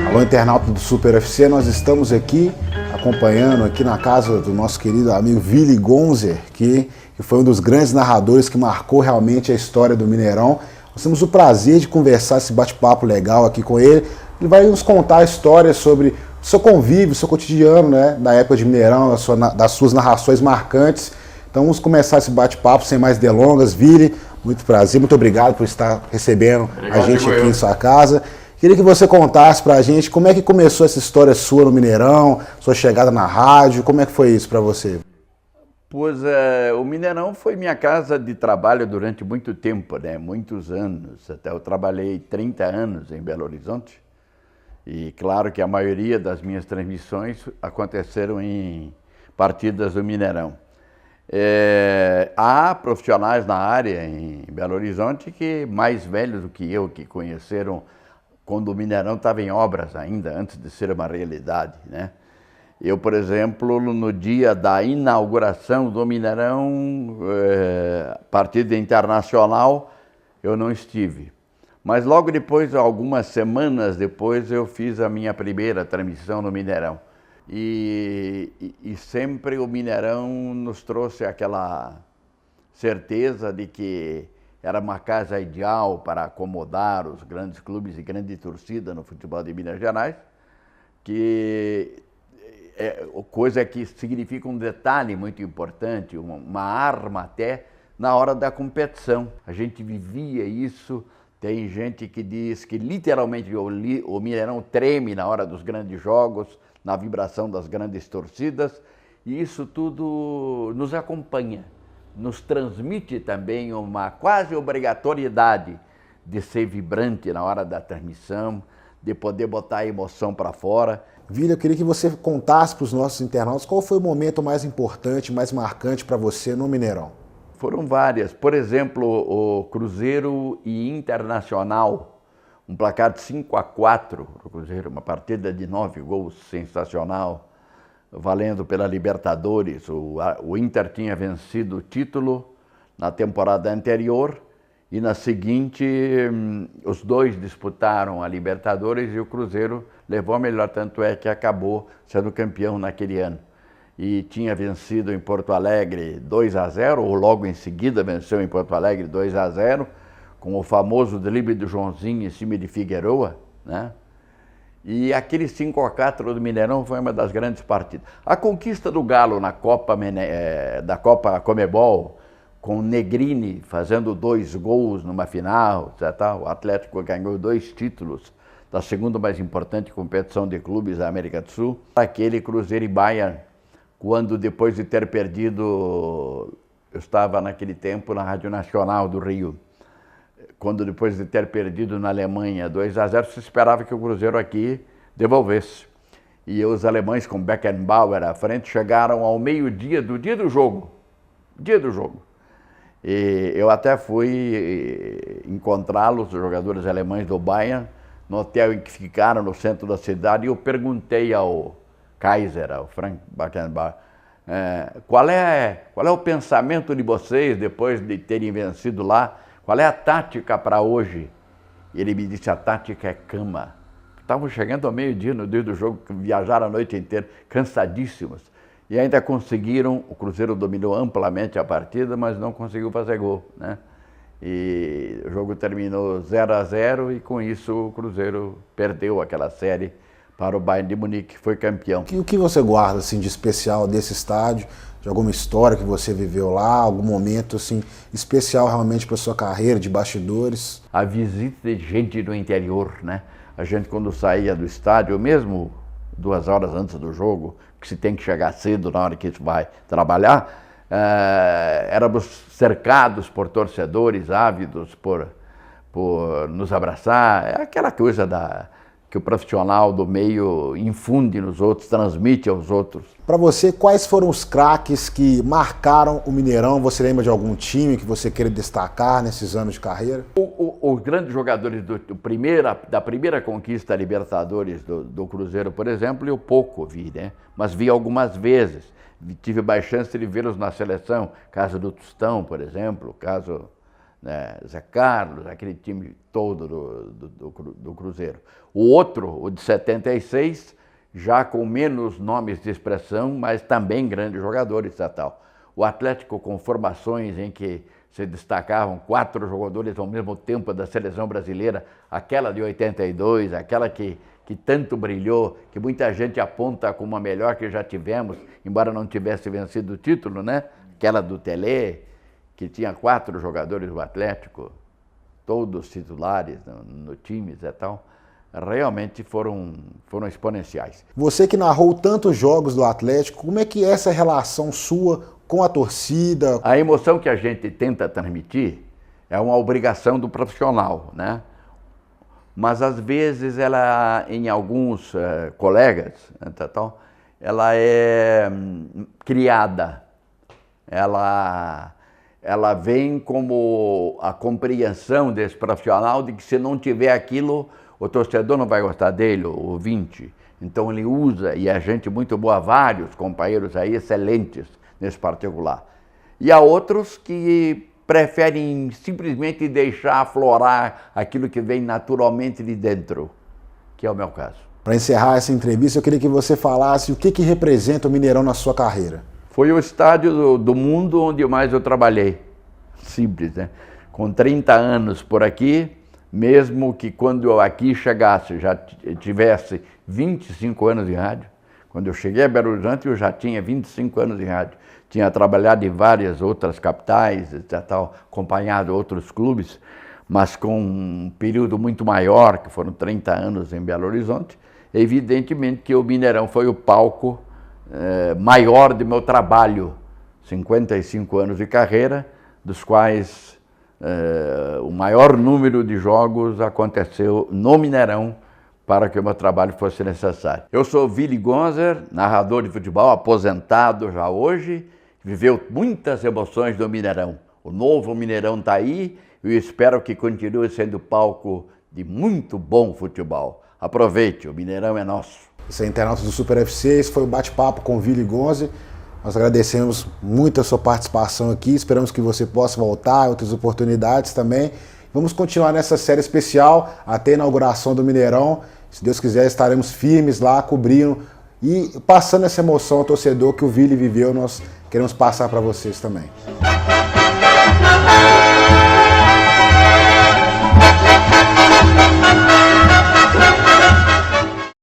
Alô, internauta do Super UFC, nós estamos aqui acompanhando aqui na casa do nosso querido amigo Willy Gonzer, que foi um dos grandes narradores que marcou realmente a história do Mineirão. Nós temos o prazer de conversar esse bate-papo legal aqui com ele. Ele vai nos contar a história sobre o seu convívio, o seu cotidiano, né, da época de Mineirão, das suas narrações marcantes. Então vamos começar esse bate-papo sem mais delongas. Willy, muito prazer, muito obrigado por estar recebendo a gente aqui em sua casa. Queria que você contasse pra gente como é que começou essa história sua no Mineirão, sua chegada na rádio, como é que foi isso pra você? Pois o Mineirão foi minha casa de trabalho durante muito tempo, né? Muitos anos. Até eu trabalhei 30 anos em Belo Horizonte. E claro que a maioria das minhas transmissões aconteceram em partidas do Mineirão. Há profissionais na área em Belo Horizonte que mais velhos do que eu, que conheceram quando o Mineirão estava em obras ainda, antes de ser uma realidade, né? Eu, por exemplo, no dia da inauguração do Mineirão, partida internacional, eu não estive. Mas logo depois, algumas semanas depois, eu fiz a minha primeira transmissão no Mineirão. E sempre o Mineirão nos trouxe aquela certeza de que era uma casa ideal para acomodar os grandes clubes e grande torcida no futebol de Minas Gerais, que coisa que significa um detalhe muito importante, uma arma até na hora da competição. A gente vivia isso, tem gente que diz que literalmente o Mineirão treme na hora dos grandes jogos, na vibração das grandes torcidas, e isso tudo nos acompanha. Nos transmite também uma quase obrigatoriedade de ser vibrante na hora da transmissão, de poder botar a emoção para fora. Willy, eu queria que você contasse para os nossos internautas qual foi o momento mais importante, mais marcante para você no Mineirão. Foram várias. Por exemplo, o Cruzeiro e Internacional, um placar de 5-4 o Cruzeiro, uma partida de 9 gols, sensacional, valendo pela Libertadores. O Inter tinha vencido o título na temporada anterior e na seguinte os dois disputaram a Libertadores e o Cruzeiro levou a melhor, tanto é que acabou sendo campeão naquele ano. E tinha vencido em Porto Alegre 2-0, ou logo em seguida venceu em Porto Alegre 2-0, com o famoso drible do Joãozinho em cima de Figueroa, né? E aquele 5-4 do Mineirão foi uma das grandes partidas. A conquista do Galo na Copa Comebol, com o Negrini fazendo 2 gols numa final, etc. O Atlético ganhou 2 títulos da segunda mais importante competição de clubes da América do Sul. Aquele Cruzeiro e Bayern, quando depois de ter perdido, eu estava naquele tempo na Rádio Nacional do Rio, quando depois de ter perdido na Alemanha 2-0, se esperava que o Cruzeiro aqui devolvesse. E os alemães com Beckenbauer à frente chegaram ao meio-dia do dia do jogo. E eu até fui encontrá-los, os jogadores alemães do Bayern, no hotel em que ficaram no centro da cidade, e eu perguntei ao Kaiser, ao Frank Beckenbauer, qual é o pensamento de vocês depois de terem vencido lá? Qual é a tática para hoje? Ele me disse, a tática é cama. Estavam chegando ao meio-dia no dia do jogo, viajaram a noite inteira, cansadíssimos. E ainda conseguiram, o Cruzeiro dominou amplamente a partida, mas não conseguiu fazer gol, né? E o jogo terminou 0-0 e com isso o Cruzeiro perdeu aquela série para o Bayern de Munique, que foi campeão. E o que você guarda assim, de especial desse estádio? De alguma história que você viveu lá, algum momento assim, especial realmente para a sua carreira, de bastidores? A visita de gente do interior, né? A gente quando saía do estádio, mesmo 2 horas antes do jogo, que se tem que chegar cedo na hora que se vai trabalhar, éramos cercados por torcedores ávidos por nos abraçar, é aquela coisa que o profissional do meio infunde nos outros, transmite aos outros. Para você, quais foram os craques que marcaram o Mineirão? Você lembra de algum time que você queira destacar nesses anos de carreira? Os grandes jogadores da primeira conquista Libertadores do Cruzeiro, por exemplo, eu pouco vi, né? Mas vi algumas vezes. Tive mais chance de vê-los na seleção, caso do Tostão, por exemplo, caso Zé Carlos, aquele time todo do Cruzeiro. O outro, o de 76, já com menos nomes de expressão, mas também grandes jogadores e tal. O Atlético com formações em que se destacavam 4 jogadores ao mesmo tempo da seleção brasileira, aquela de 82, aquela que tanto brilhou, que muita gente aponta como a melhor que já tivemos, embora não tivesse vencido o título, né? Aquela do Telê, que tinha 4 jogadores do Atlético, todos titulares no time e tal, realmente foram exponenciais. Você que narrou tantos jogos do Atlético, como é que é essa relação sua com a torcida? A emoção que a gente tenta transmitir é uma obrigação do profissional, né? Mas às vezes ela, em alguns colegas, ela é criada, ela vem como a compreensão desse profissional de que se não tiver aquilo, o torcedor não vai gostar dele, o ouvinte. Então ele usa, e a gente muito boa, vários companheiros aí excelentes nesse particular. E há outros que preferem simplesmente deixar aflorar aquilo que vem naturalmente de dentro, que é o meu caso. Para encerrar essa entrevista, eu queria que você falasse o que representa o Mineirão na sua carreira. Foi o estádio do mundo onde mais eu trabalhei. Simples, né? Com 30 anos por aqui, mesmo que quando eu aqui chegasse, já tivesse 25 anos de rádio. Quando eu cheguei a Belo Horizonte, eu já tinha 25 anos de rádio. Tinha trabalhado em várias outras capitais, acompanhado outros clubes, mas com um período muito maior, que foram 30 anos em Belo Horizonte. Evidentemente que o Mineirão foi o palco maior do meu trabalho, 55 anos de carreira, dos quais o maior número de jogos aconteceu no Mineirão para que o meu trabalho fosse necessário. Eu sou Willy Gonzer, narrador de futebol, aposentado já hoje, viveu muitas emoções do Mineirão. O novo Mineirão está aí e eu espero que continue sendo palco de muito bom futebol. Aproveite, o Mineirão é nosso. Isso é internauta do Super FC, esse foi o bate-papo com o Willy Gonzer. Nós agradecemos muito a sua participação aqui, esperamos que você possa voltar, outras oportunidades também. Vamos continuar nessa série especial até a inauguração do Mineirão. Se Deus quiser, estaremos firmes lá, cobrindo e passando essa emoção ao torcedor que o Willy viveu, nós queremos passar para vocês também.